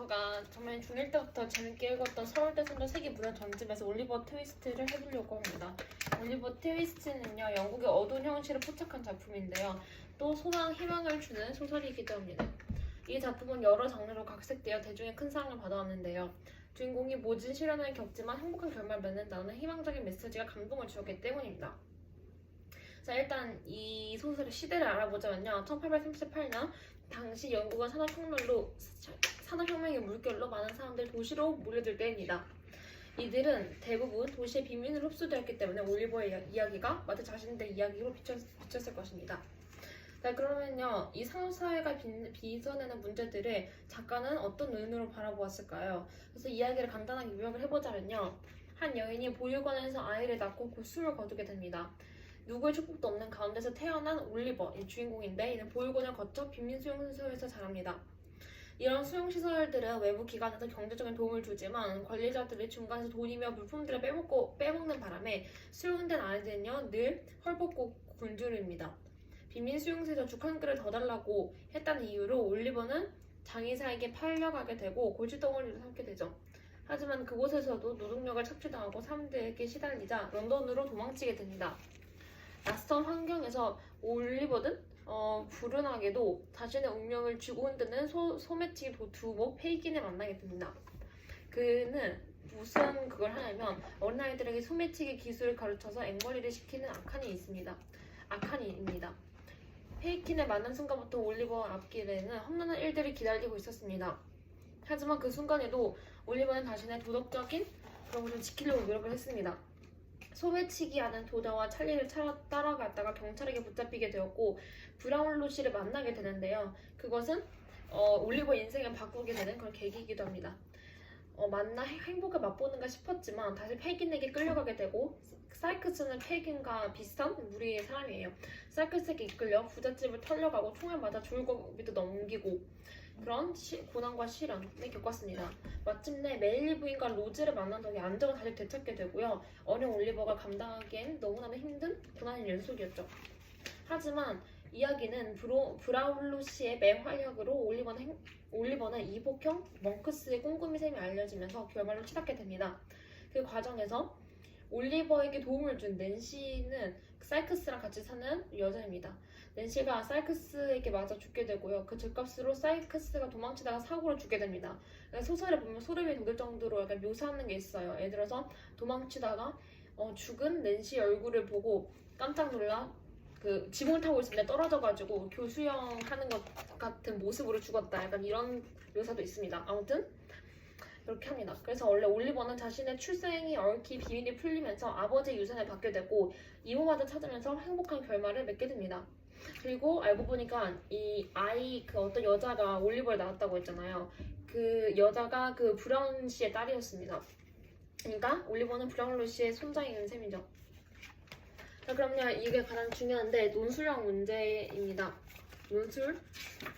제가 정말 중1 때부터 재밌게 읽었던 서울대 선조 세기 문학 전집에서 올리버 트위스트를 해보려고 합니다. 올리버 트위스트는요, 영국의 어두운 현실을 포착한 작품인데요. 또 소망, 희망을 주는 소설이기도 합니다. 이 작품은 여러 장르로 각색되어 대중의 큰 사랑을 받아왔는데요. 주인공이 모진 시련을 겪지만 행복한 결말을 맺는다는 희망적인 메시지가 감동을 주었기 때문입니다. 자, 일단 이 소설의 시대를 알아보자면요. 1838년 당시 영국은 산업혁명의 물결로 많은 사람들이 도시로 몰려들 때입니다. 이들은 대부분 도시의 빈민으로 흡수되었기 때문에 올리버의 이야기가 마치 자신들의 이야기로 비쳤을 것입니다. 자, 그러면요, 이 산업사회가 빚어내는 문제들을 작가는 어떤 눈으로 바라보았을까요? 그래서 이야기를 간단하게 요약을 해보자면요, 한 여인이 보육원에서 아이를 낳고 곧 숨을 거두게 됩니다. 누구의 축복도 없는 가운데서 태어난 올리버, 이 주인공인데, 이는 보육원을 거쳐 빈민 수용소에서 자랍니다. 이런 수용시설들은 외부 기관에서 경제적인 도움을 주지만 관리자들이 중간에서 돈이며 물품들을 빼먹는 바람에 수용된 아이들은요, 늘 헐벗고 굶주립니다. 빈민 수용소에서 죽 한 그릇 더 달라고 했다는 이유로 올리버는 장의사에게 팔려가게 되고 골칫덩어리를 삼게 되죠. 하지만 그곳에서도 노동력을 착취당하고 사람들에게 시달리자 런던으로 도망치게 됩니다. 낯선 환경에서 올리버는 불운하게도 자신의 운명을 쥐고 흔드는 소매치기 두목 페이긴을 만나게 됩니다. 그는 무슨 그걸 하냐면 어린아이들에게 소매치기 기술을 가르쳐서 앵머리를 시키는 아칸이입니다. 페이킨을 만난 순간부터 올리버 앞길에는 험난한 일들이 기다리고 있었습니다. 하지만 그 순간에도 올리버는 자신의 도덕적인 그런 것을 지키려고 노력을 했습니다. 소매치기 하는 도다와 찰리를 따라갔다가 경찰에게 붙잡히게 되었고 브라운로 씨를 만나게 되는데요. 그것은 올리버의 인생을 바꾸게 되는 그런 계기이기도 합니다. 만나 행복을 맛보는가 싶었지만 다시 페이긴에게 끌려가게 되고 사이크스는 페이긴과 비슷한 무리의 사람이에요. 사이크스에게 이끌려 부잣집을 털려가고 총을 맞아 졸고비도 넘기고 그런 고난과 시련을 겪었습니다. 마침내 메일리 부인과 로즈를 만난 덕에 안정을 다시 되찾게 되고요. 어린 올리버가 감당하기엔 너무나도 힘든 고난의 연속이었죠. 하지만 이야기는 브라울로 씨의 맹활약으로 올리버는 이복형 멍크스의 꼼꼼히 셈이 알려지면서 결말로 치닫게 됩니다. 그 과정에서 올리버에게 도움을 준 낸시는 사이크스랑 같이 사는 여자입니다. 낸시가 사이크스에게 맞아 죽게 되고요. 그 죗값으로 사이크스가 도망치다가 사고로 죽게 됩니다. 소설을 보면 소름이 돋을 정도로 약간 묘사하는 게 있어요. 예를 들어서 도망치다가 죽은 낸시 얼굴을 보고 깜짝 놀라 그 지붕을 타고 있는데 떨어져가지고 교수형 하는 것 같은 모습으로 죽었다. 약간 이런 묘사도 있습니다. 아무튼 이렇게 합니다. 그래서 원래 올리버는 자신의 출생이 얽히 비밀이 풀리면서 아버지의 유산을 받게 되고 이모마저 찾으면서 행복한 결말을 맺게 됩니다. 그리고 알고 보니까 이 아이 그 어떤 여자가 올리버에 나왔다고 했잖아요. 그 여자가 그 브라운 씨의 딸이었습니다. 그러니까 올리버는 브라운로 씨의 손자인 셈이죠. 자, 그럼요, 이게 가장 중요한데 논술형 문제입니다. 논술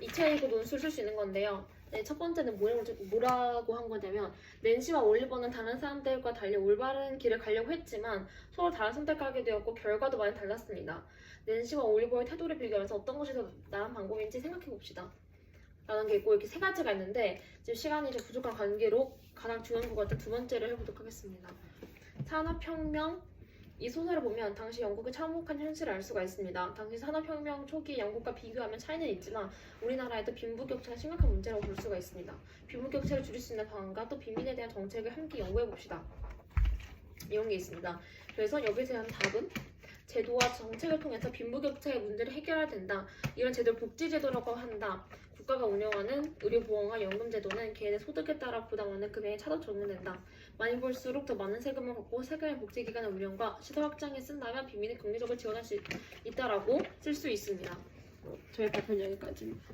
2차이고 논술 쓸 수 있는 건데요. 네, 첫 번째는 뭐라고 한 거냐면 낸시와 올리버는 다른 사람들과 달리 올바른 길을 가려고 했지만 서로 다른 선택하게 되었고 결과도 많이 달랐습니다. 낸시와 올리버의 태도를 비교하면서 어떤 것이 더 나은 방법인지 생각해 봅시다. 라는 게 있고 이렇게 세 가지가 있는데 지금 시간이 좀 부족한 관계로 가장 중요한 것 같은 두 번째를 해보도록 하겠습니다. 산업혁명. 이 소설을 보면 당시 영국의 참혹한 현실을 알 수가 있습니다. 당시 산업혁명 초기 영국과 비교하면 차이는 있지만 우리나라에도 빈부격차가 심각한 문제라고 볼 수가 있습니다. 빈부격차를 줄일 수 있는 방안과 또 빈민에 대한 정책을 함께 연구해봅시다. 이런 게 있습니다. 그래서 여기서 한 답은 제도와 정책을 통해서 빈부격차의 문제를 해결해야 된다. 이런 제도를 복지제도라고 한다. 국가가 운영하는 의료보험과 연금제도는 개인의 소득에 따라 부담하는 금액에 차등 적용된다. 많이 벌수록 더 많은 세금을 걷고 세금의 복지기관의 운영과 시설 확장에 쓴다면 빈민을 경제적으로 지원할 수 있다라고 쓸 수 있습니다. 저희 발표는 여기까지입니다.